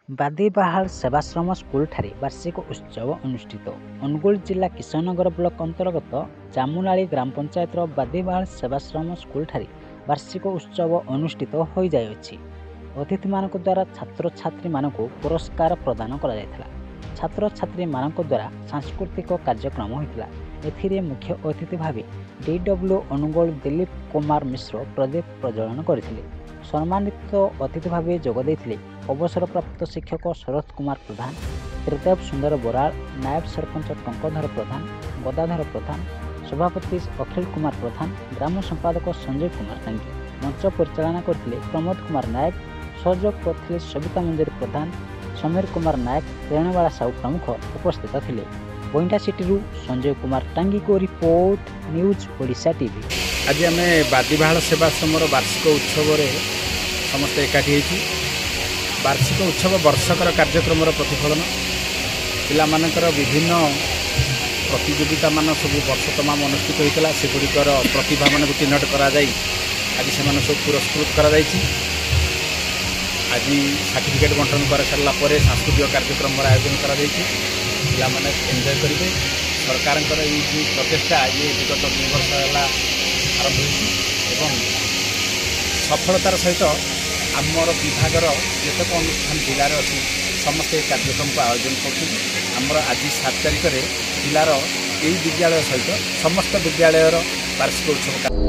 ବାଦିବାହାଲ ସେବାଶ୍ରମ ସ୍କୁଲଠାରେ ବାର୍ଷିକ ଉତ୍ସବ ଅନୁଷ୍ଠିତ। ଅନୁଗୁଳ ଜିଲ୍ଲା କିଶନନଗର ବ୍ଲକ ଅନ୍ତର୍ଗତ ଜାମୁନାଳି ଗ୍ରାମ ପଞ୍ଚାୟତର ବାଦିବାହାଲ ସେବାଶ୍ରମ ସ୍କୁଲଠାରେ ବାର୍ଷିକ ଉତ୍ସବ ଅନୁଷ୍ଠିତ ହୋଇଯାଇଅଛି। ଅତିଥିମାନଙ୍କ ଦ୍ୱାରା ଛାତ୍ରଛାତ୍ରୀମାନଙ୍କୁ ପୁରସ୍କାର ପ୍ରଦାନ କରାଯାଇଥିଲା। ଛାତ୍ରଛାତ୍ରୀମାନଙ୍କ ଦ୍ୱାରା ସାଂସ୍କୃତିକ କାର୍ଯ୍ୟକ୍ରମ ହୋଇଥିଲା। ଏଥିରେ ମୁଖ୍ୟ ଅତିଥି ଭାବେ DW ଅନୁଗୁଳ ଦିଲ୍ଲୀପ କୁମାର ମିଶ୍ର ପ୍ରଦୀପ ପ୍ରଜ୍ୱଳନ କରିଥିଲେ। ସମ୍ମାନିତ ଅତିଥି ଭାବେ ଯୋଗ ଦେଇଥିଲେ ଅବସରପ୍ରାପ୍ତ ଶିକ୍ଷକ ଶରତ କୁମାର ପ୍ରଧାନ, ତ୍ରିଦେବ ସୁନ୍ଦର ବରାଳ, ନାୟବ ସରପଞ୍ଚ ଟଙ୍କଧର ପ୍ରଧାନ, ଗଦାଧର ପ୍ରଧାନ, ସଭାପତି ଅଖିଳ କୁମାର ପ୍ରଧାନ, ଗ୍ରାମ ସମ୍ପାଦକ ସଞ୍ଜୟ କୁମାର ତାଙ୍ଗୀ। ମଞ୍ଚ ପରିଚାଳନା କରିଥିଲେ ପ୍ରମୋଦ କୁମାର ନାୟକ, ସହଯୋଗ କରିଥିଲେ ସବିତା ମଞ୍ଜରୀ ପ୍ରଧାନ, ସମୀର କୁମାର ନାୟକ, ରେଣୁବାଳା ସାହୁ ପ୍ରମୁଖ ଉପସ୍ଥିତ ଥିଲେ। ବଇଣ୍ଡା ସିଟିରୁ ସଞ୍ଜୟ କୁମାର ଟାଙ୍ଗୀଙ୍କ ରିପୋର୍ଟ, ନ୍ୟୁଜ୍ ଓଡ଼ିଶା ଟିଭି। आज आम बादीबाहाल सेवाश्रमर वार्षिक उत्सव समस्त एकाठी होती। वार्षिक उत्सव वर्षकर कार्यक्रम प्रतिफलन पिलामानकर विभिन्न प्रतियोगिता मान सब वर्ष तमाम अनुष्ठित होता सेगुड़िकर प्रतिभा मान चिन्हट कर आज से सब पुरस्कृत कर आज सर्टिफिकेट बंटन कर सारापर सांस्कृतिक कार्यक्रम आयोजन कर पाने एंजय करेंगे। सरकार प्रचेषा ये विगत 2 वर्ष है आरंभ हो सफलतार सहित आमर विभागर जेतक अनुष्ठान जिलार अच्छी समस्ते कार्यक्रम को आयोजन कर आज 7 तारिख में जिलार यही विद्यालय सहित समस्त विद्यालयर वार्षिक उत्सव